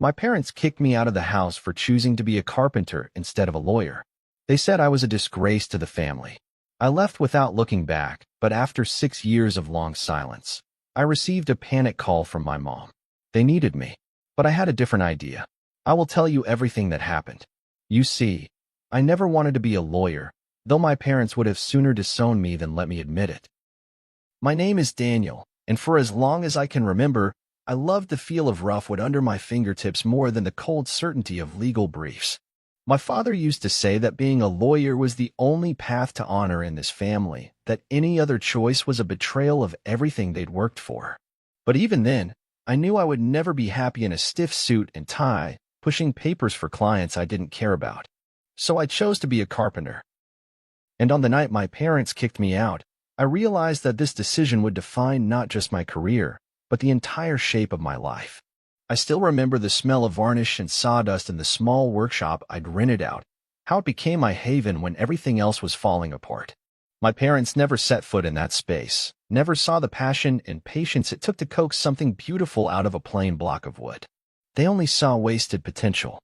My parents kicked me out of the house for choosing to be a carpenter instead of a lawyer. They said I was a disgrace to the family. I left without looking back, but after 6 years of long silence, I received a panic call from my mom. They needed me, but I had a different idea. I will tell you everything that happened. You see, I never wanted to be a lawyer, though my parents would have sooner disowned me than let me admit it. My name is Daniel, and for as long as I can remember, I loved the feel of rough wood under my fingertips more than the cold certainty of legal briefs. My father used to say that being a lawyer was the only path to honor in this family, that any other choice was a betrayal of everything they'd worked for. But even then, I knew I would never be happy in a stiff suit and tie, pushing papers for clients I didn't care about. So I chose to be a carpenter. And on the night my parents kicked me out, I realized that this decision would define not just my career, but the entire shape of my life. I still remember the smell of varnish and sawdust in the small workshop I'd rented out, how it became my haven when everything else was falling apart. My parents never set foot in that space, never saw the passion and patience it took to coax something beautiful out of a plain block of wood. They only saw wasted potential.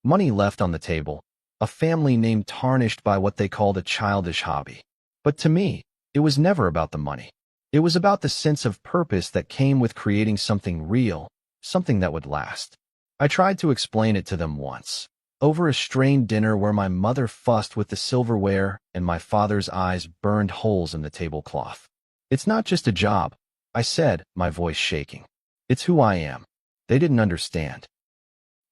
Money left on the table, a family name tarnished by what they called a childish hobby. But to me, it was never about the money. It was about the sense of purpose that came with creating something real, something that would last. I tried to explain it to them once, over a strained dinner where my mother fussed with the silverware and my father's eyes burned holes in the tablecloth. It's not just a job, I said, my voice shaking. It's who I am. They didn't understand.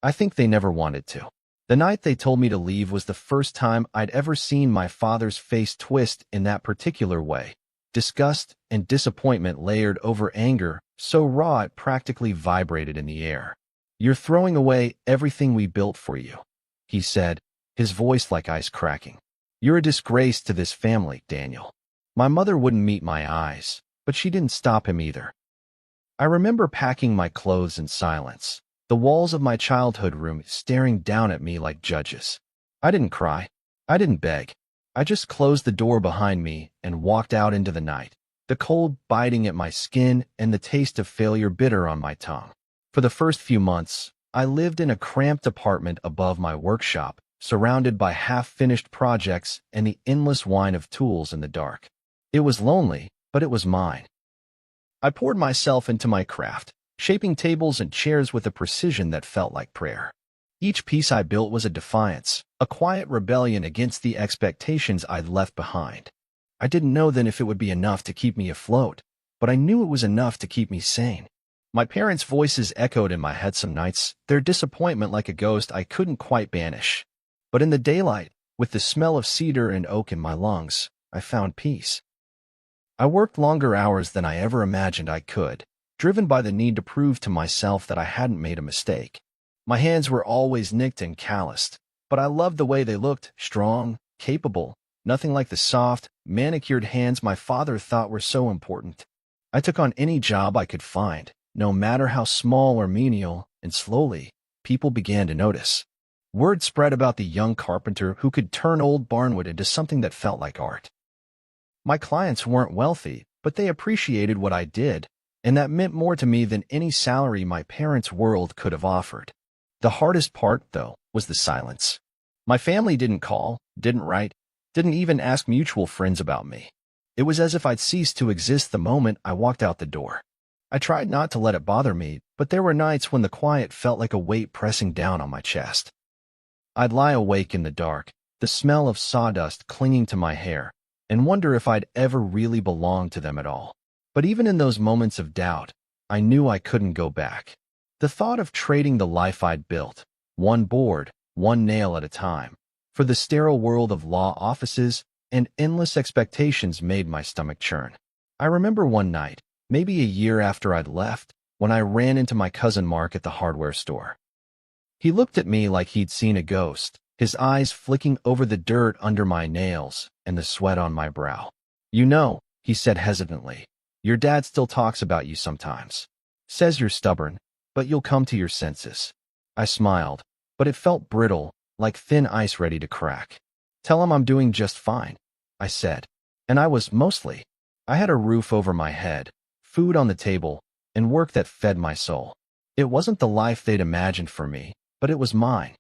I think they never wanted to. The night they told me to leave was the first time I'd ever seen my father's face twist in that particular way. Disgust and disappointment layered over anger, so raw it practically vibrated in the air. "You're throwing away everything we built for you," he said, his voice like ice cracking. "You're a disgrace to this family, Daniel." My mother wouldn't meet my eyes, but she didn't stop him either. I remember packing my clothes in silence, the walls of my childhood room staring down at me like judges. I didn't cry. I didn't beg. I just closed the door behind me and walked out into the night, the cold biting at my skin and the taste of failure bitter on my tongue. For the first few months, I lived in a cramped apartment above my workshop, surrounded by half-finished projects and the endless whine of tools in the dark. It was lonely, but it was mine. I poured myself into my craft, shaping tables and chairs with a precision that felt like prayer. Each piece I built was a defiance, a quiet rebellion against the expectations I'd left behind. I didn't know then if it would be enough to keep me afloat, but I knew it was enough to keep me sane. My parents' voices echoed in my head some nights, their disappointment like a ghost I couldn't quite banish. But in the daylight, with the smell of cedar and oak in my lungs, I found peace. I worked longer hours than I ever imagined I could, driven by the need to prove to myself that I hadn't made a mistake. My hands were always nicked and calloused, but I loved the way they looked, strong, capable, nothing like the soft, manicured hands my father thought were so important. I took on any job I could find, no matter how small or menial, and slowly, people began to notice. Word spread about the young carpenter who could turn old barnwood into something that felt like art. My clients weren't wealthy, but they appreciated what I did, and that meant more to me than any salary my parents' world could have offered. The hardest part, though, was the silence. My family didn't call, didn't write, didn't even ask mutual friends about me. It was as if I'd ceased to exist the moment I walked out the door. I tried not to let it bother me, but there were nights when the quiet felt like a weight pressing down on my chest. I'd lie awake in the dark, the smell of sawdust clinging to my hair, and wonder if I'd ever really belonged to them at all. But even in those moments of doubt, I knew I couldn't go back. The thought of trading the life I'd built, one board, one nail at a time, for the sterile world of law offices and endless expectations made my stomach churn. I remember one night, maybe a year after I'd left, when I ran into my cousin Mark at the hardware store. He looked at me like he'd seen a ghost, his eyes flicking over the dirt under my nails and the sweat on my brow. "You know," he said hesitantly, "your dad still talks about you sometimes. Says you're stubborn, but you'll come to your senses." I smiled, but it felt brittle, like thin ice ready to crack. "Tell him I'm doing just fine," I said. And I was, mostly. I had a roof over my head, food on the table, and work that fed my soul. It wasn't the life they'd imagined for me, but it was mine.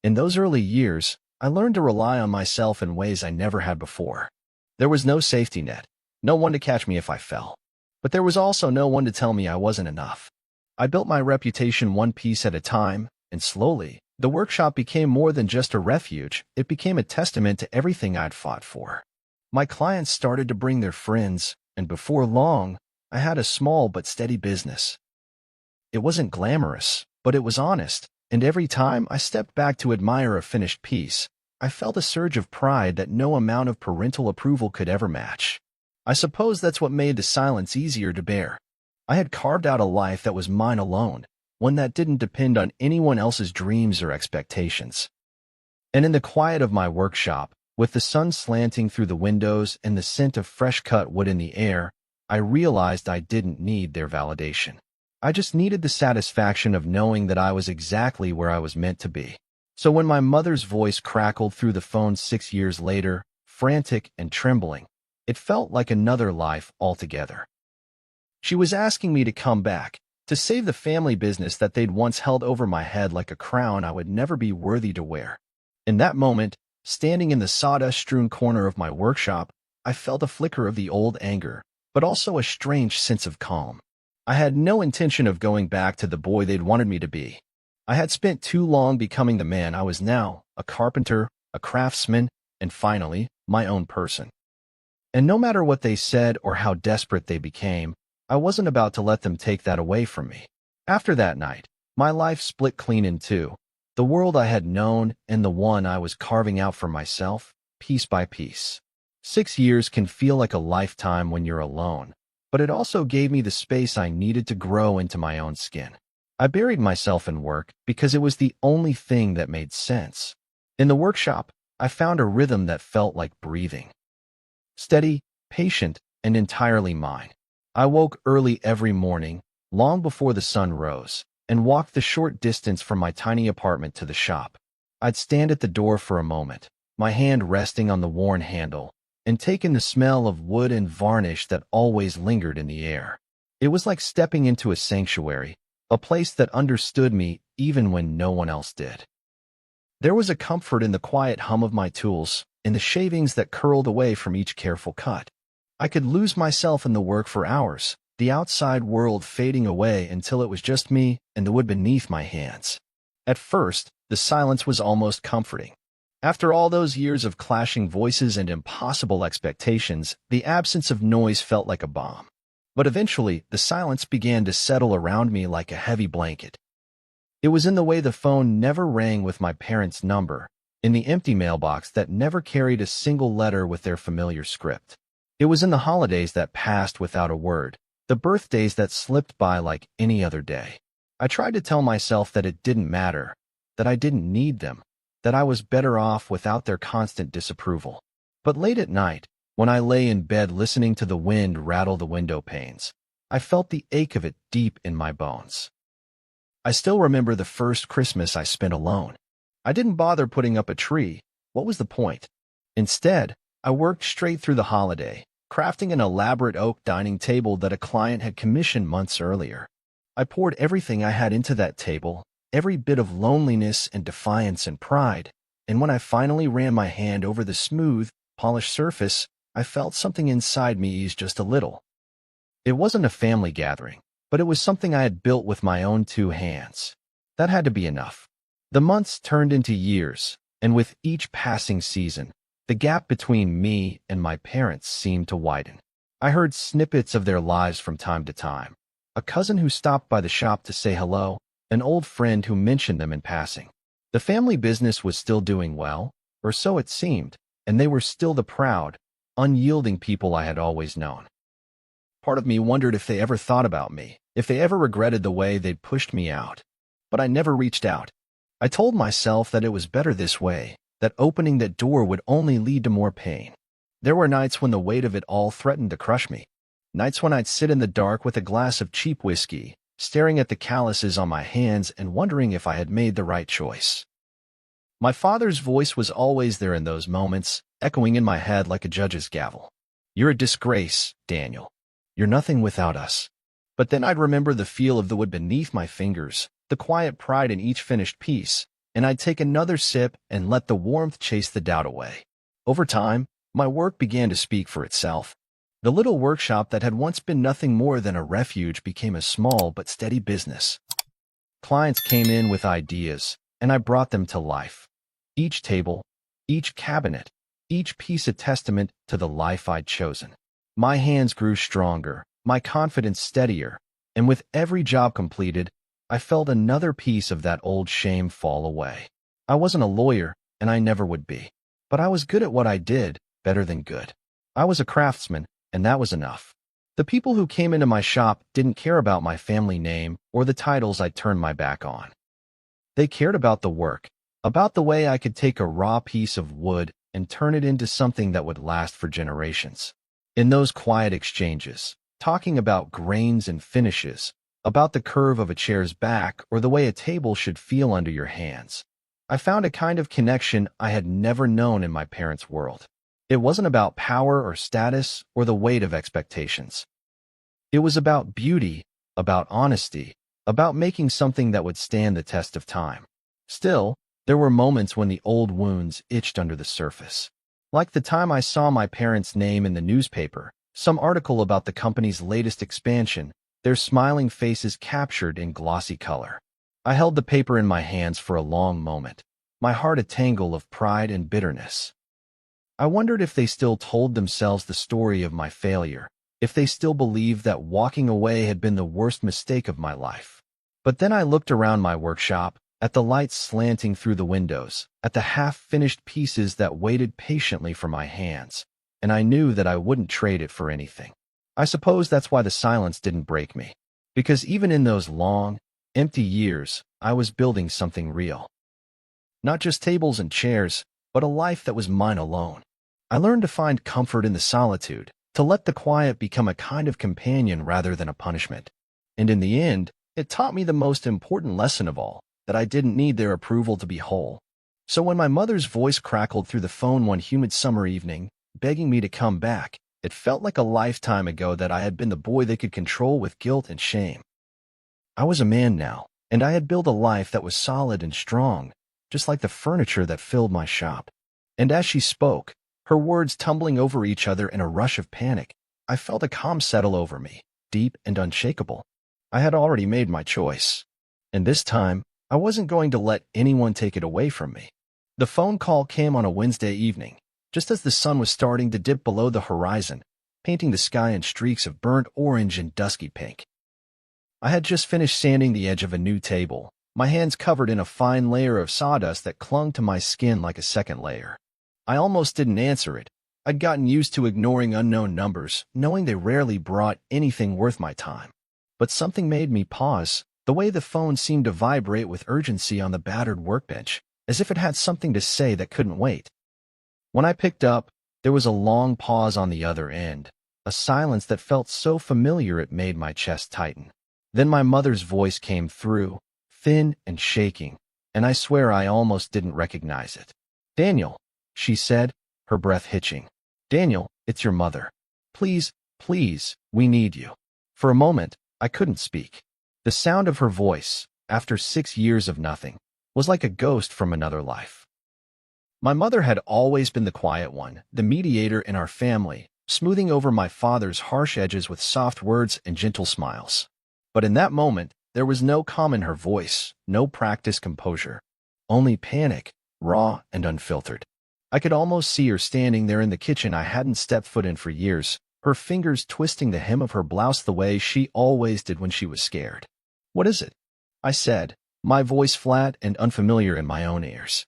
In those early years, I learned to rely on myself in ways I never had before. There was no safety net, no one to catch me if I fell. But there was also no one to tell me I wasn't enough. I built my reputation one piece at a time, and slowly, the workshop became more than just a refuge. It became a testament to everything I'd fought for. My clients started to bring their friends, and before long, I had a small but steady business. It wasn't glamorous, but it was honest, and every time I stepped back to admire a finished piece, I felt a surge of pride that no amount of parental approval could ever match. I suppose that's what made the silence easier to bear. I had carved out a life that was mine alone, one that didn't depend on anyone else's dreams or expectations. And in the quiet of my workshop, with the sun slanting through the windows and the scent of fresh-cut wood in the air, I realized I didn't need their validation. I just needed the satisfaction of knowing that I was exactly where I was meant to be. So when my mother's voice crackled through the phone 6 years later, frantic and trembling, it felt like another life altogether. She was asking me to come back, to save the family business that they'd once held over my head like a crown I would never be worthy to wear. In that moment, standing in the sawdust-strewn corner of my workshop, I felt a flicker of the old anger, but also a strange sense of calm. I had no intention of going back to the boy they'd wanted me to be. I had spent too long becoming the man I was now, a carpenter, a craftsman, and finally, my own person. And no matter what they said or how desperate they became, I wasn't about to let them take that away from me. After that night, my life split clean in two, the world I had known and the one I was carving out for myself, piece by piece. 6 years can feel like a lifetime when you're alone, but it also gave me the space I needed to grow into my own skin. I buried myself in work because it was the only thing that made sense. In the workshop, I found a rhythm that felt like breathing. Steady, patient, and entirely mine. I woke early every morning, long before the sun rose, and walked the short distance from my tiny apartment to the shop. I'd stand at the door for a moment, my hand resting on the worn handle, and take in the smell of wood and varnish that always lingered in the air. It was like stepping into a sanctuary, a place that understood me even when no one else did. There was a comfort in the quiet hum of my tools, in the shavings that curled away from each careful cut. I could lose myself in the work for hours, the outside world fading away until it was just me and the wood beneath my hands. At first, the silence was almost comforting. After all those years of clashing voices and impossible expectations, the absence of noise felt like a balm. But eventually, the silence began to settle around me like a heavy blanket. It was in the way the phone never rang with my parents' number, in the empty mailbox that never carried a single letter with their familiar script. It was in the holidays that passed without a word, the birthdays that slipped by like any other day. I tried to tell myself that it didn't matter, that I didn't need them, that I was better off without their constant disapproval. But late at night, when I lay in bed listening to the wind rattle the window panes, I felt the ache of it deep in my bones. I still remember the first Christmas I spent alone. I didn't bother putting up a tree. What was the point? Instead, I worked straight through the holiday, crafting an elaborate oak dining table that a client had commissioned months earlier. I poured everything I had into that table, every bit of loneliness and defiance and pride, and when I finally ran my hand over the smooth, polished surface, I felt something inside me ease just a little. It wasn't a family gathering, but it was something I had built with my own 2 hands. That had to be enough. The months turned into years, and with each passing season, the gap between me and my parents seemed to widen. I heard snippets of their lives from time to time. A cousin who stopped by the shop to say hello, an old friend who mentioned them in passing. The family business was still doing well, or so it seemed, and they were still the proud, unyielding people I had always known. Part of me wondered if they ever thought about me, if they ever regretted the way they'd pushed me out. But I never reached out. I told myself that it was better this way, that opening that door would only lead to more pain. There were nights when the weight of it all threatened to crush me. Nights when I'd sit in the dark with a glass of cheap whiskey, staring at the calluses on my hands and wondering if I had made the right choice. My father's voice was always there in those moments, echoing in my head like a judge's gavel. "You're a disgrace, Daniel. You're nothing without us." But then I'd remember the feel of the wood beneath my fingers, the quiet pride in each finished piece, and I'd take another sip and let the warmth chase the doubt away. Over time, my work began to speak for itself. The little workshop that had once been nothing more than a refuge became a small but steady business. Clients came in with ideas, and I brought them to life. Each table, each cabinet, each piece a testament to the life I'd chosen. My hands grew stronger, my confidence steadier, and with every job completed, I felt another piece of that old shame fall away. I wasn't a lawyer, and I never would be. But I was good at what I did, better than good. I was a craftsman, and that was enough. The people who came into my shop didn't care about my family name or the titles I'd turned my back on. They cared about the work, about the way I could take a raw piece of wood and turn it into something that would last for generations. In those quiet exchanges, talking about grains and finishes, about the curve of a chair's back or the way a table should feel under your hands, I found a kind of connection I had never known in my parents' world. It wasn't about power or status or the weight of expectations. It was about beauty, about honesty, about making something that would stand the test of time. Still, there were moments when the old wounds itched under the surface. Like the time I saw my parents' name in the newspaper, some article about the company's latest expansion, their smiling faces captured in glossy color. I held the paper in my hands for a long moment, my heart a tangle of pride and bitterness. I wondered if they still told themselves the story of my failure, if they still believed that walking away had been the worst mistake of my life. But then I looked around my workshop, at the lights slanting through the windows, at the half-finished pieces that waited patiently for my hands, and I knew that I wouldn't trade it for anything. I suppose that's why the silence didn't break me, because even in those long, empty years, I was building something real. Not just tables and chairs, but a life that was mine alone. I learned to find comfort in the solitude, to let the quiet become a kind of companion rather than a punishment. And in the end, it taught me the most important lesson of all, that I didn't need their approval to be whole. So when my mother's voice crackled through the phone one humid summer evening, begging me to come back, it felt like a lifetime ago that I had been the boy they could control with guilt and shame. I was a man now, and I had built a life that was solid and strong, just like the furniture that filled my shop. And as she spoke, her words tumbling over each other in a rush of panic, I felt a calm settle over me, deep and unshakable. I had already made my choice. And this time, I wasn't going to let anyone take it away from me. The phone call came on a Wednesday evening, just as the sun was starting to dip below the horizon, painting the sky in streaks of burnt orange and dusky pink. I had just finished sanding the edge of a new table, my hands covered in a fine layer of sawdust that clung to my skin like a second layer. I almost didn't answer it. I'd gotten used to ignoring unknown numbers, knowing they rarely brought anything worth my time. But something made me pause, the way the phone seemed to vibrate with urgency on the battered workbench, as if it had something to say that couldn't wait. When I picked up, there was a long pause on the other end, a silence that felt so familiar it made my chest tighten. Then my mother's voice came through, thin and shaking, and I swear I almost didn't recognize it. "Daniel," she said, her breath hitching. "Daniel, it's your mother. Please, please, we need you." For a moment, I couldn't speak. The sound of her voice, after 6 years of nothing, was like a ghost from another life. My mother had always been the quiet one, the mediator in our family, smoothing over my father's harsh edges with soft words and gentle smiles. But in that moment, there was no calm in her voice, no practiced composure. Only panic, raw and unfiltered. I could almost see her standing there in the kitchen I hadn't stepped foot in for years, her fingers twisting the hem of her blouse the way she always did when she was scared. "What is it?" I said, my voice flat and unfamiliar in my own ears.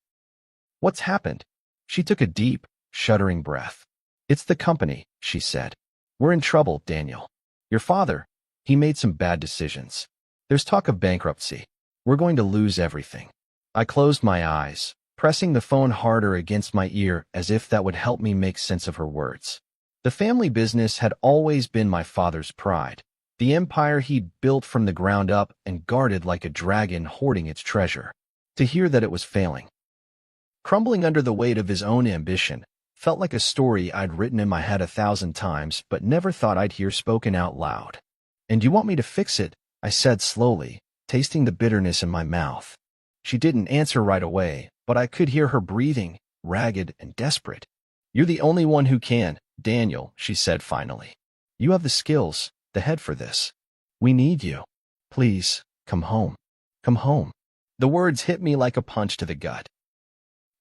"What's happened?" She took a deep, shuddering breath. "It's the company," she said. "We're in trouble, Daniel. Your father, he made some bad decisions. There's talk of bankruptcy. We're going to lose everything." I closed my eyes, pressing the phone harder against my ear as if that would help me make sense of her words. The family business had always been my father's pride, the empire he'd built from the ground up and guarded like a dragon hoarding its treasure. To hear that it was failing, crumbling under the weight of his own ambition, felt like a story I'd written in my head 1,000 times but never thought I'd hear spoken out loud. And you want me to fix it? I said slowly, tasting the bitterness in my mouth. She didn't answer right away, but I could hear her breathing, ragged and desperate. You're the only one who can, Daniel, she said finally. You have the skills, the head for this. We need you. Please, come home. Come home. The words hit me like a punch to the gut.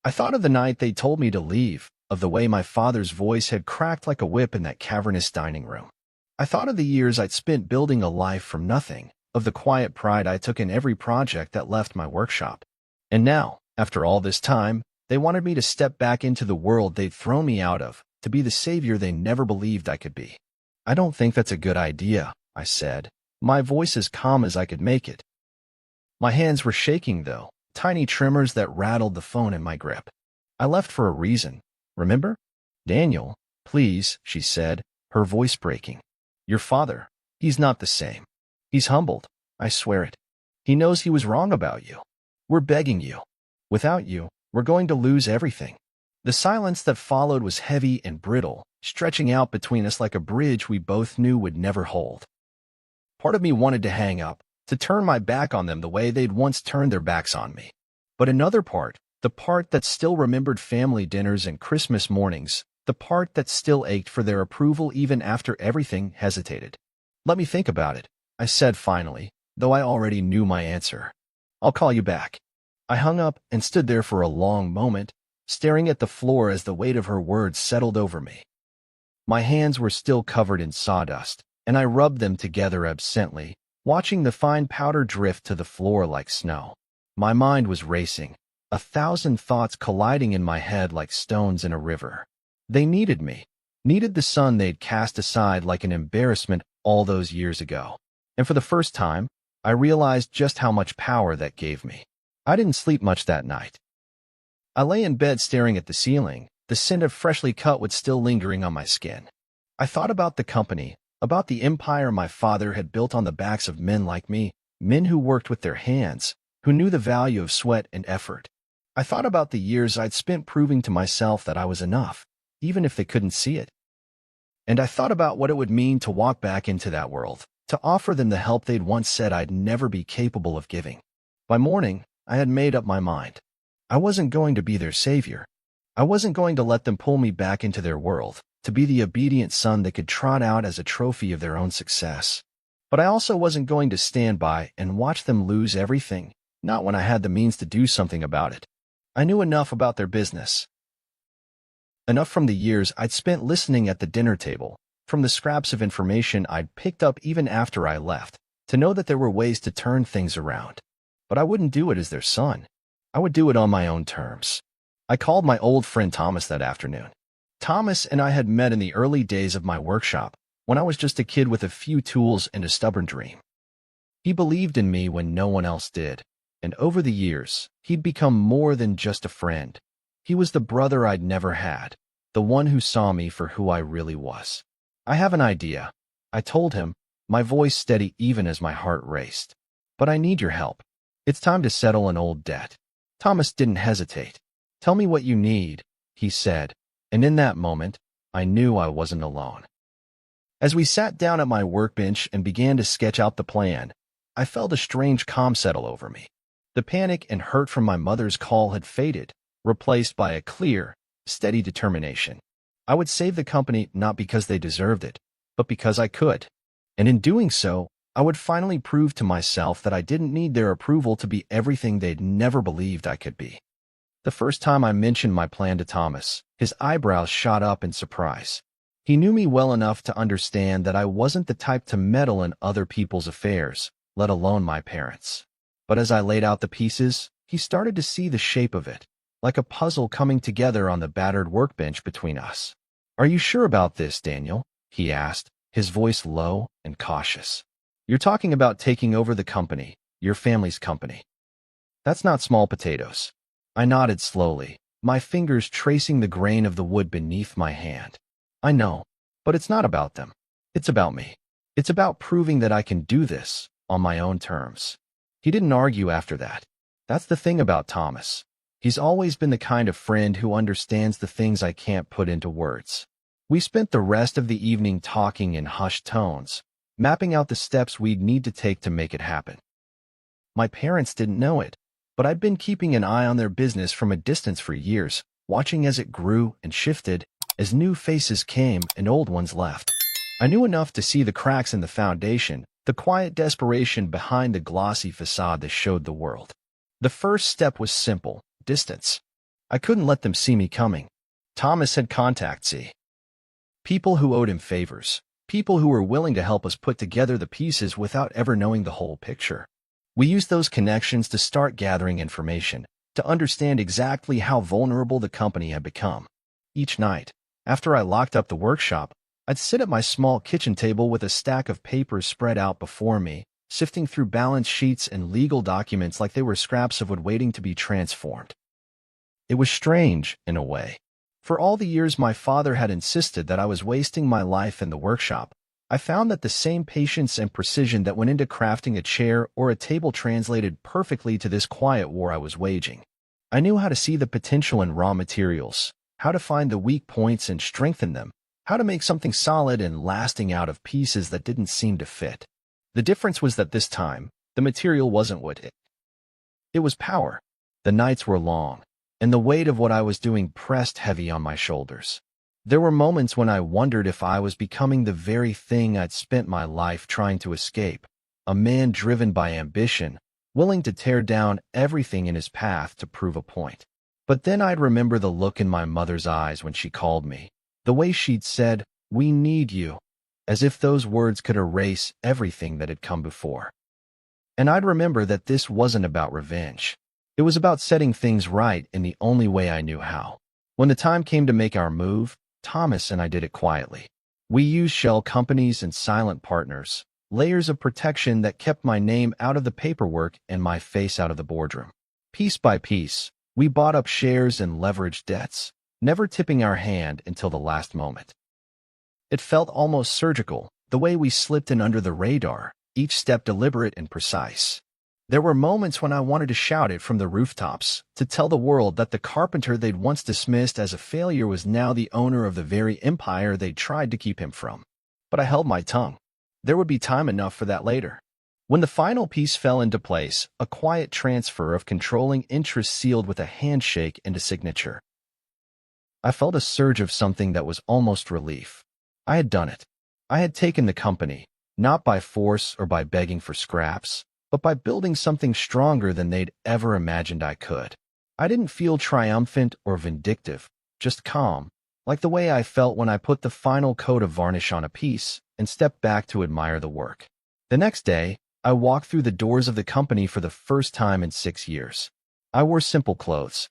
I thought of the night they told me to leave, of the way my father's voice had cracked like a whip in that cavernous dining room. I thought of the years I'd spent building a life from nothing, of the quiet pride I took in every project that left my workshop. And now, after all this time, they wanted me to step back into the world they'd thrown me out of, to be the savior they never believed I could be. I don't think that's a good idea, I said, my voice as calm as I could make it. My hands were shaking, though, tiny tremors that rattled the phone in my grip. I left for a reason, remember? Daniel, please, she said, her voice breaking. Your father, he's not the same. He's humbled, I swear it. He knows he was wrong about you. We're begging you. Without you, we're going to lose everything. The silence that followed was heavy and brittle, stretching out between us like a bridge we both knew would never hold. Part of me wanted to hang up, to turn my back on them the way they'd once turned their backs on me. But another part, the part that still remembered family dinners and Christmas mornings, the part that still ached for their approval even after everything, hesitated. Let me think about it, I said finally, though I already knew my answer. I'll call you back. I hung up and stood there for a long moment, staring at the floor as the weight of her words settled over me. My hands were still covered in sawdust, and I rubbed them together absently, watching the fine powder drift to the floor like snow. My mind was racing, 1,000 thoughts colliding in my head like stones in a river. They needed me, needed the son they'd cast aside like an embarrassment all those years ago. And for the first time, I realized just how much power that gave me. I didn't sleep much that night. I lay in bed staring at the ceiling, the scent of freshly cut wood still lingering on my skin. I thought about the company, about the empire my father had built on the backs of men like me, men who worked with their hands, who knew the value of sweat and effort. I thought about the years I'd spent proving to myself that I was enough, even if they couldn't see it. And I thought about what it would mean to walk back into that world, to offer them the help they'd once said I'd never be capable of giving. By morning, I had made up my mind. I wasn't going to be their savior. I wasn't going to let them pull me back into their world, to be the obedient son they could trot out as a trophy of their own success. But I also wasn't going to stand by and watch them lose everything, not when I had the means to do something about it. I knew enough about their business. Enough from the years I'd spent listening at the dinner table, from the scraps of information I'd picked up even after I left, to know that there were ways to turn things around. But I wouldn't do it as their son. I would do it on my own terms. I called my old friend Thomas that afternoon. Thomas and I had met in the early days of my workshop, when I was just a kid with a few tools and a stubborn dream. He believed in me when no one else did, and over the years, he'd become more than just a friend. He was the brother I'd never had, the one who saw me for who I really was. I have an idea, I told him, my voice steady even as my heart raced. But I need your help. It's time to settle an old debt. Thomas didn't hesitate. Tell me what you need, he said, and in that moment, I knew I wasn't alone. As we sat down at my workbench and began to sketch out the plan, I felt a strange calm settle over me. The panic and hurt from my mother's call had faded, replaced by a clear, steady determination. I would save the company not because they deserved it, but because I could. And in doing so, I would finally prove to myself that I didn't need their approval to be everything they'd never believed I could be. The first time I mentioned my plan to Thomas, his eyebrows shot up in surprise. He knew me well enough to understand that I wasn't the type to meddle in other people's affairs, let alone my parents'. But as I laid out the pieces, he started to see the shape of it, like a puzzle coming together on the battered workbench between us. Are you sure about this, Daniel? He asked, his voice low and cautious. You're talking about taking over the company, your family's company. That's not small potatoes. I nodded slowly, my fingers tracing the grain of the wood beneath my hand. I know, but it's not about them. It's about me. It's about proving that I can do this on my own terms. He didn't argue after that. That's the thing about Thomas. He's always been the kind of friend who understands the things I can't put into words. We spent the rest of the evening talking in hushed tones, mapping out the steps we'd need to take to make it happen. My parents didn't know it, but I'd been keeping an eye on their business from a distance for years, watching as it grew and shifted, as new faces came and old ones left. I knew enough to see the cracks in the foundation, the quiet desperation behind the glossy facade that showed the world. The first step was simple: distance. I couldn't let them see me coming. Thomas had contacts, people who owed him favors, people who were willing to help us put together the pieces without ever knowing the whole picture. We used those connections to start gathering information, to understand exactly how vulnerable the company had become. Each night, after I locked up the workshop, I'd sit at my small kitchen table with a stack of papers spread out before me, sifting through balance sheets and legal documents like they were scraps of wood waiting to be transformed. It was strange, in a way. For all the years my father had insisted that I was wasting my life in the workshop, I found that the same patience and precision that went into crafting a chair or a table translated perfectly to this quiet war I was waging. I knew how to see the potential in raw materials, how to find the weak points and strengthen them, how to make something solid and lasting out of pieces that didn't seem to fit. The difference was that this time, the material wasn't wood. It was power. The nights were long, and the weight of what I was doing pressed heavy on my shoulders. There were moments when I wondered if I was becoming the very thing I'd spent my life trying to escape, a man driven by ambition, willing to tear down everything in his path to prove a point. But then I'd remember the look in my mother's eyes when she called me, the way she'd said, "We need you," as if those words could erase everything that had come before. And I'd remember that this wasn't about revenge. It was about setting things right in the only way I knew how. When the time came to make our move, Thomas and I did it quietly. We used shell companies and silent partners, layers of protection that kept my name out of the paperwork and my face out of the boardroom. Piece by piece, we bought up shares and leveraged debts, never tipping our hand until the last moment. It felt almost surgical, the way we slipped in under the radar, each step deliberate and precise. There were moments when I wanted to shout it from the rooftops, to tell the world that the carpenter they'd once dismissed as a failure was now the owner of the very empire they'd tried to keep him from. But I held my tongue. There would be time enough for that later. When the final piece fell into place, a quiet transfer of controlling interest sealed with a handshake and a signature, I felt a surge of something that was almost relief. I had done it. I had taken the company, not by force or by begging for scraps, but by building something stronger than they'd ever imagined I could. I didn't feel triumphant or vindictive, just calm, like the way I felt when I put the final coat of varnish on a piece and stepped back to admire the work. The next day, I walked through the doors of the company for the first time in 6 years. I wore simple clothes,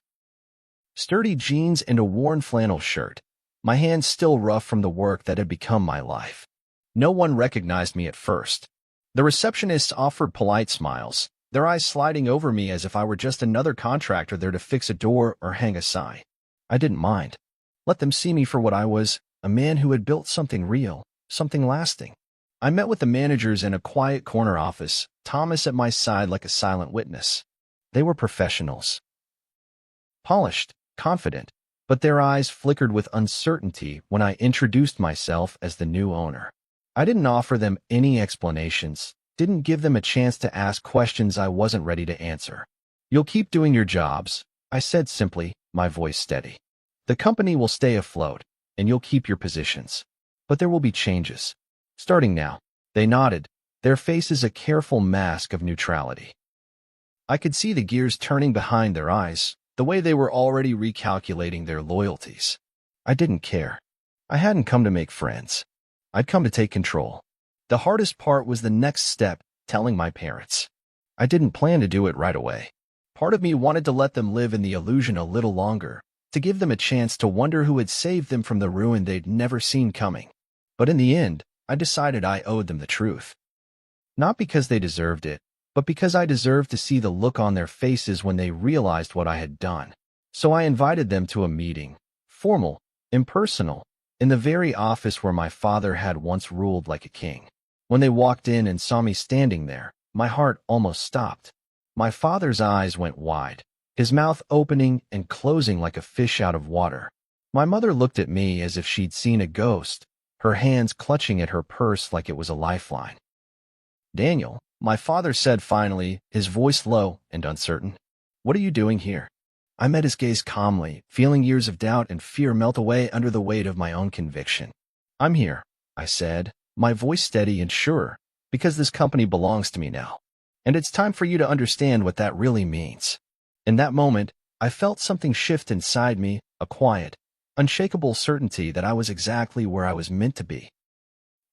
sturdy jeans and a worn flannel shirt, my hands still rough from the work that had become my life. No one recognized me at first. The receptionists offered polite smiles, their eyes sliding over me as if I were just another contractor there to fix a door or hang a sign. I didn't mind. Let them see me for what I was, a man who had built something real, something lasting. I met with the managers in a quiet corner office, Thomas at my side like a silent witness. They were professionals. Polished, confident, but their eyes flickered with uncertainty when I introduced myself as the new owner. I didn't offer them any explanations, didn't give them a chance to ask questions I wasn't ready to answer. "You'll keep doing your jobs," I said simply, my voice steady. "The company will stay afloat, and you'll keep your positions. But there will be changes. Starting now." They nodded, their faces a careful mask of neutrality. I could see the gears turning behind their eyes, the way they were already recalculating their loyalties. I didn't care. I hadn't come to make friends. I'd come to take control. The hardest part was the next step, telling my parents. I didn't plan to do it right away. Part of me wanted to let them live in the illusion a little longer, to give them a chance to wonder who had saved them from the ruin they'd never seen coming. But in the end, I decided I owed them the truth. Not because they deserved it, but because I deserved to see the look on their faces when they realized what I had done. So I invited them to a meeting, formal, impersonal, in the very office where my father had once ruled like a king. When they walked in and saw me standing there, my heart almost stopped. My father's eyes went wide, his mouth opening and closing like a fish out of water. My mother looked at me as if she'd seen a ghost, her hands clutching at her purse like it was a lifeline. "Daniel," my father said finally, his voice low and uncertain. "What are you doing here?" I met his gaze calmly, feeling years of doubt and fear melt away under the weight of my own conviction. "I'm here," I said, my voice steady and sure, "because this company belongs to me now. And it's time for you to understand what that really means." In that moment, I felt something shift inside me, a quiet, unshakable certainty that I was exactly where I was meant to be.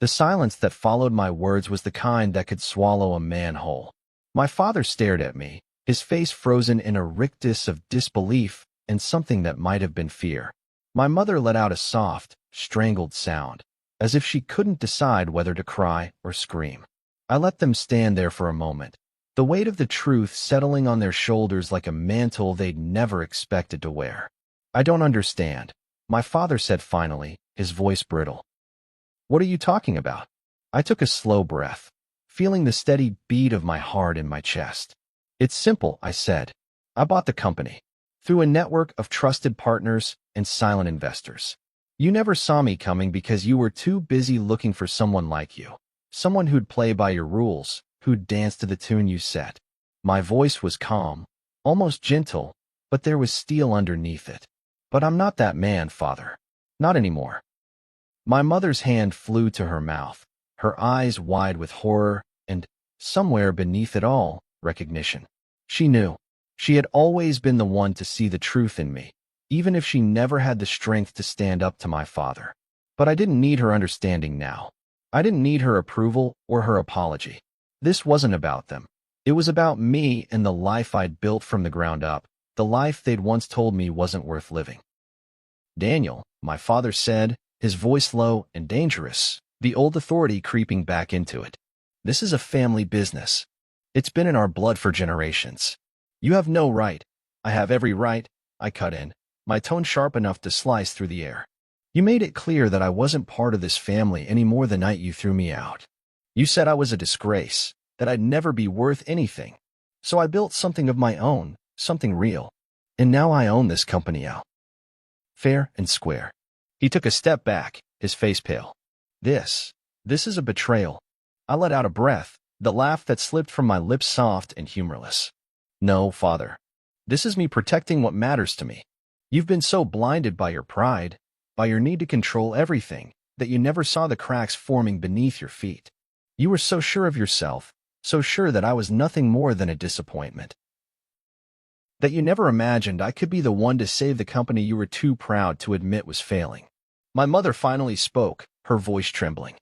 The silence that followed my words was the kind that could swallow a man whole. My father stared at me, his face frozen in a rictus of disbelief and something that might have been fear. My mother let out a soft, strangled sound, as if she couldn't decide whether to cry or scream. I let them stand there for a moment, the weight of the truth settling on their shoulders like a mantle they'd never expected to wear. "I don't understand," my father said finally, his voice brittle. "What are you talking about?" I took a slow breath, feeling the steady beat of my heart in my chest. "It's simple," I said. "I bought the company through a network of trusted partners and silent investors. You never saw me coming because you were too busy looking for someone like you, someone who'd play by your rules, who'd dance to the tune you set." My voice was calm, almost gentle, but there was steel underneath it. "But I'm not that man, Father. Not anymore." My mother's hand flew to her mouth, her eyes wide with horror and, somewhere beneath it all, recognition. She knew. She had always been the one to see the truth in me, even if she never had the strength to stand up to my father. But I didn't need her understanding now. I didn't need her approval or her apology. This wasn't about them. It was about me and the life I'd built from the ground up, the life they'd once told me wasn't worth living. "Daniel," my father said, his voice low and dangerous, the old authority creeping back into it. "This is a family business. It's been in our blood for generations. You have no right." "I have every right," I cut in, my tone sharp enough to slice through the air. "You made it clear that I wasn't part of this family any more the night you threw me out. You said I was a disgrace, that I'd never be worth anything. So I built something of my own, something real. And now I own this company out. Fair and square." He took a step back, his face pale. This is a betrayal." I let out a breath, the laugh that slipped from my lips soft and humorless. "No, Father. This is me protecting what matters to me. You've been so blinded by your pride, by your need to control everything, that you never saw the cracks forming beneath your feet. You were so sure of yourself, so sure that I was nothing more than a disappointment, that you never imagined I could be the one to save the company you were too proud to admit was failing." My mother finally spoke, her voice trembling.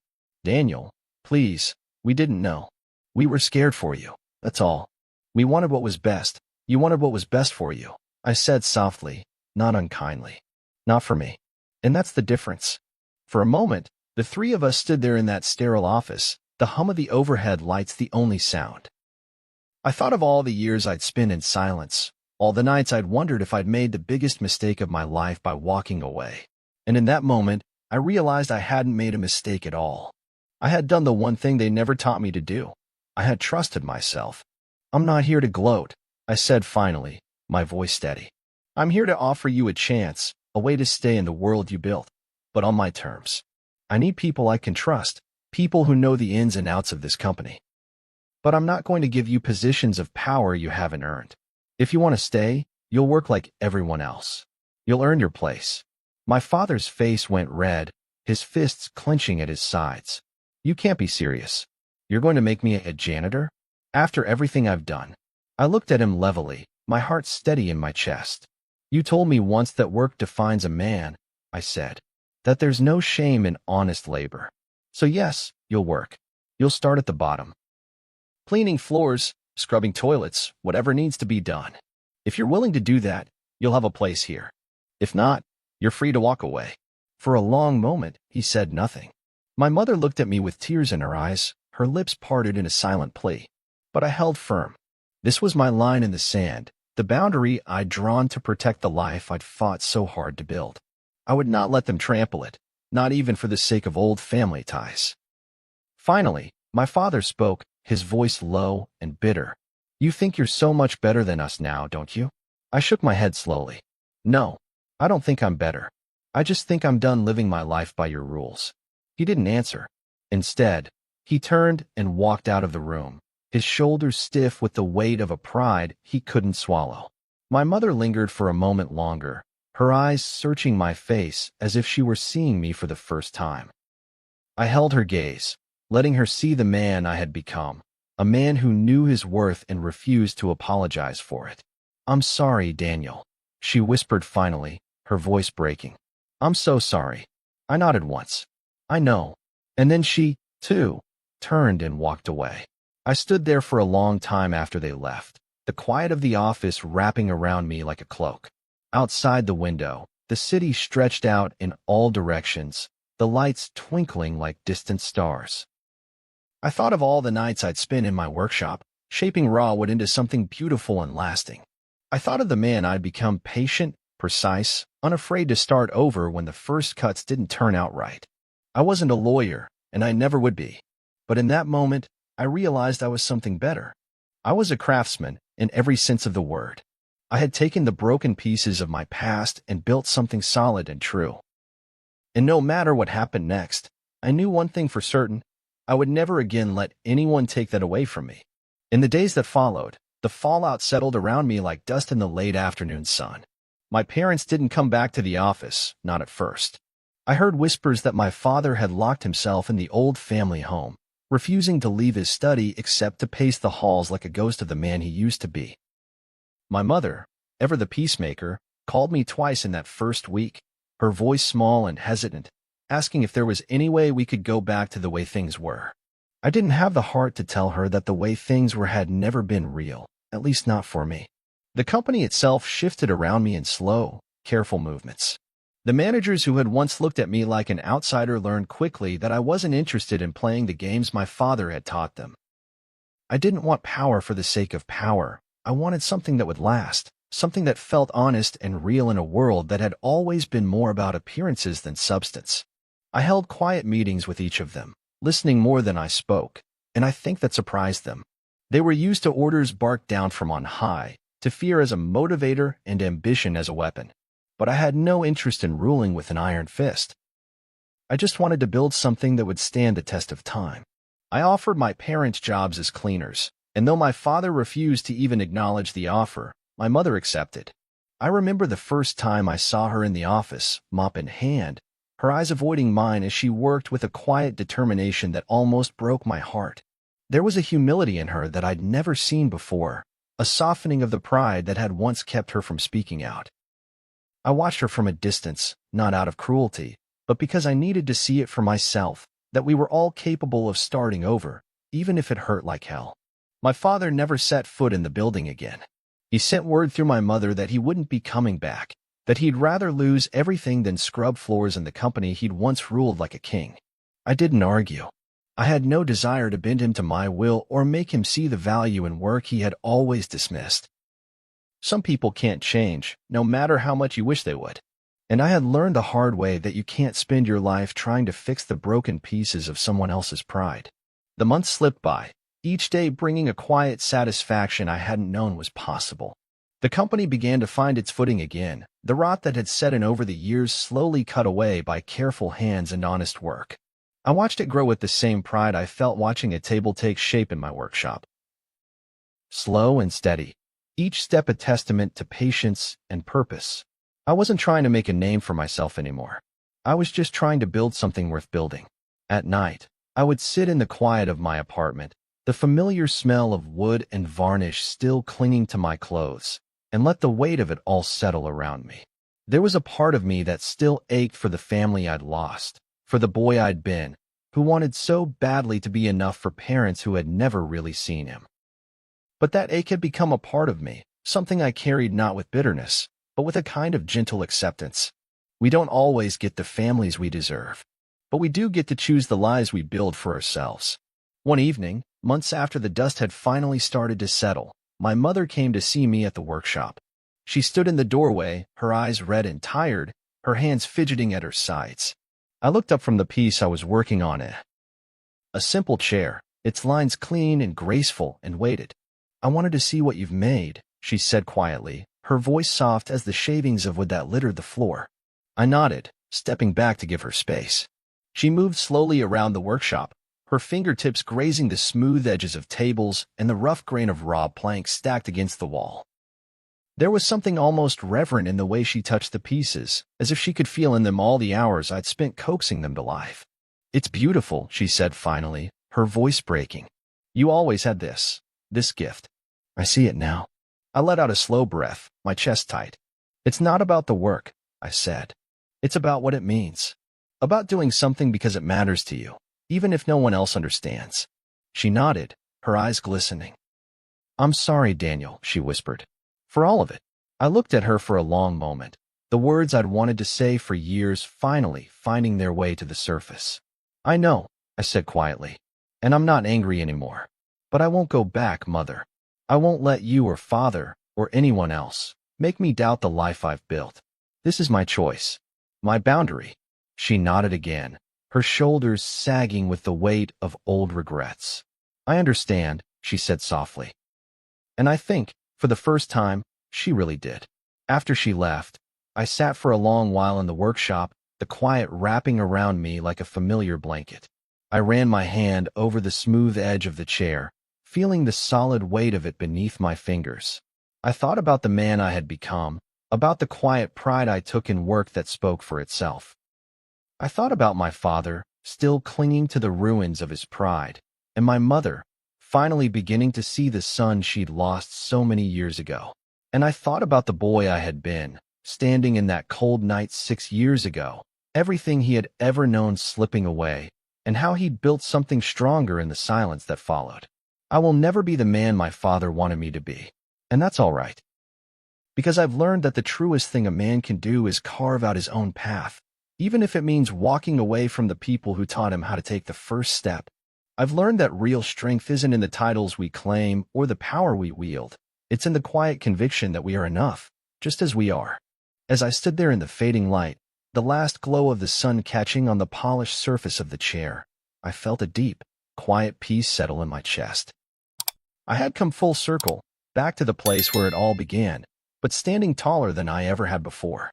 "Daniel, please, we didn't know. We were scared for you, that's all. We wanted what was best. You wanted what was best for you," I said softly, not unkindly. "Not for me. And that's the difference." For a moment, the three of us stood there in that sterile office, the hum of the overhead lights the only sound. I thought of all the years I'd spent in silence, all the nights I'd wondered if I'd made the biggest mistake of my life by walking away. And in that moment, I realized I hadn't made a mistake at all. I had done the one thing they never taught me to do. I had trusted myself. "I'm not here to gloat," I said finally, my voice steady. "I'm here to offer you a chance, a way to stay in the world you built, but on my terms. I need people I can trust, people who know the ins and outs of this company. But I'm not going to give you positions of power you haven't earned. If you want to stay, you'll work like everyone else. You'll earn your place." My father's face went red, his fists clenching at his sides. "You can't be serious. You're going to make me a janitor? After everything I've done?" I looked at him levelly, my heart steady in my chest. "You told me once that work defines a man," I said. "That there's no shame in honest labor. So yes, you'll work. You'll start at the bottom. Cleaning floors, scrubbing toilets, whatever needs to be done. If you're willing to do that, you'll have a place here. If not, you're free to walk away." For a long moment, he said nothing. My mother looked at me with tears in her eyes, her lips parted in a silent plea. But I held firm. This was my line in the sand, the boundary I'd drawn to protect the life I'd fought so hard to build. I would not let them trample it, not even for the sake of old family ties. Finally, my father spoke, his voice low and bitter. "You think you're so much better than us now, don't you?" I shook my head slowly. "No, I don't think I'm better. I just think I'm done living my life by your rules." He didn't answer. Instead, he turned and walked out of the room, his shoulders stiff with the weight of a pride he couldn't swallow. My mother lingered for a moment longer, her eyes searching my face as if she were seeing me for the first time. I held her gaze, letting her see the man I had become, a man who knew his worth and refused to apologize for it. "I'm sorry, Daniel," she whispered finally, her voice breaking. "I'm so sorry." I nodded once. "I know." And then she, too, turned and walked away. I stood there for a long time after they left, the quiet of the office wrapping around me like a cloak. Outside the window, the city stretched out in all directions, the lights twinkling like distant stars. I thought of all the nights I'd spent in my workshop, shaping raw wood into something beautiful and lasting. I thought of the man I'd become, patient, precise, unafraid to start over when the first cuts didn't turn out right. I wasn't a lawyer, and I never would be. But in that moment, I realized I was something better. I was a craftsman in every sense of the word. I had taken the broken pieces of my past and built something solid and true. And no matter what happened next, I knew one thing for certain: I would never again let anyone take that away from me. In the days that followed, the fallout settled around me like dust in the late afternoon sun. My parents didn't come back to the office, not at first. I heard whispers that my father had locked himself in the old family home, refusing to leave his study except to pace the halls like a ghost of the man he used to be. My mother, ever the peacemaker, called me twice in that first week, her voice small and hesitant, asking if there was any way we could go back to the way things were. I didn't have the heart to tell her that the way things were had never been real, at least not for me. The company itself shifted around me in slow, careful movements. The managers who had once looked at me like an outsider learned quickly that I wasn't interested in playing the games my father had taught them. I didn't want power for the sake of power. I wanted something that would last, something that felt honest and real in a world that had always been more about appearances than substance. I held quiet meetings with each of them, listening more than I spoke, and I think that surprised them. They were used to orders barked down from on high, to fear as a motivator and ambition as a weapon. But I had no interest in ruling with an iron fist. I just wanted to build something that would stand the test of time. I offered my parents jobs as cleaners, and though my father refused to even acknowledge the offer, my mother accepted. I remember the first time I saw her in the office, mop in hand, her eyes avoiding mine as she worked with a quiet determination that almost broke my heart. There was a humility in her that I'd never seen before, a softening of the pride that had once kept her from speaking out. I watched her from a distance, not out of cruelty, but because I needed to see it for myself, that we were all capable of starting over, even if it hurt like hell. My father never set foot in the building again. He sent word through my mother that he wouldn't be coming back, that he'd rather lose everything than scrub floors in the company he'd once ruled like a king. I didn't argue. I had no desire to bend him to my will or make him see the value in work he had always dismissed. Some people can't change, no matter how much you wish they would. And I had learned the hard way that you can't spend your life trying to fix the broken pieces of someone else's pride. The months slipped by, each day bringing a quiet satisfaction I hadn't known was possible. The company began to find its footing again, the rot that had set in over the years slowly cut away by careful hands and honest work. I watched it grow with the same pride I felt watching a table take shape in my workshop. Slow and steady, each step a testament to patience and purpose. I wasn't trying to make a name for myself anymore. I was just trying to build something worth building. At night, I would sit in the quiet of my apartment, the familiar smell of wood and varnish still clinging to my clothes, and let the weight of it all settle around me. There was a part of me that still ached for the family I'd lost, for the boy I'd been, who wanted so badly to be enough for parents who had never really seen him. But that ache had become a part of me, something I carried not with bitterness, but with a kind of gentle acceptance. We don't always get the families we deserve, but we do get to choose the lives we build for ourselves. One evening, months after the dust had finally started to settle, my mother came to see me at the workshop. She stood in the doorway, her eyes red and tired, her hands fidgeting at her sides. I looked up from the piece I was working on. A simple chair, its lines clean and graceful, and waited. "I wanted to see what you've made," she said quietly, her voice soft as the shavings of wood that littered the floor. I nodded, stepping back to give her space. She moved slowly around the workshop, her fingertips grazing the smooth edges of tables and the rough grain of raw plank stacked against the wall. There was something almost reverent in the way she touched the pieces, as if she could feel in them all the hours I'd spent coaxing them to life. "It's beautiful," she said finally, her voice breaking. "You always had this gift. I see it now." I let out a slow breath, my chest tight. "It's not about the work," I said. "It's about what it means. About doing something because it matters to you, even if no one else understands." She nodded, her eyes glistening. "I'm sorry, Daniel," she whispered. "For all of it." I looked at her for a long moment, the words I'd wanted to say for years finally finding their way to the surface. "I know," I said quietly, "and I'm not angry anymore. But I won't go back, Mother. I won't let you or Father or anyone else make me doubt the life I've built. This is my choice, my boundary." She nodded again, her shoulders sagging with the weight of old regrets. "I understand," she said softly. And I think, for the first time, she really did. After she left, I sat for a long while in the workshop, the quiet wrapping around me like a familiar blanket. I ran my hand over the smooth edge of the chair, feeling the solid weight of it beneath my fingers. I thought about the man I had become, about the quiet pride I took in work that spoke for itself. I thought about my father, still clinging to the ruins of his pride, and my mother, finally beginning to see the son she'd lost so many years ago. And I thought about the boy I had been, standing in that cold night 6 years ago, everything he had ever known slipping away, and how he'd built something stronger in the silence that followed. I will never be the man my father wanted me to be, and that's all right. Because I've learned that the truest thing a man can do is carve out his own path, even if it means walking away from the people who taught him how to take the first step. I've learned that real strength isn't in the titles we claim or the power we wield. It's in the quiet conviction that we are enough, just as we are. As I stood there in the fading light, the last glow of the sun catching on the polished surface of the chair, I felt a deep, quiet peace settle in my chest. I had come full circle, back to the place where it all began, but standing taller than I ever had before.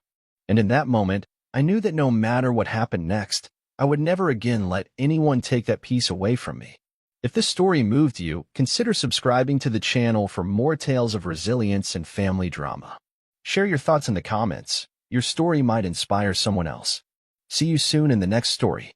And in that moment, I knew that no matter what happened next, I would never again let anyone take that peace away from me. If this story moved you, consider subscribing to the channel for more tales of resilience and family drama. Share your thoughts in the comments. Your story might inspire someone else. See you soon in the next story.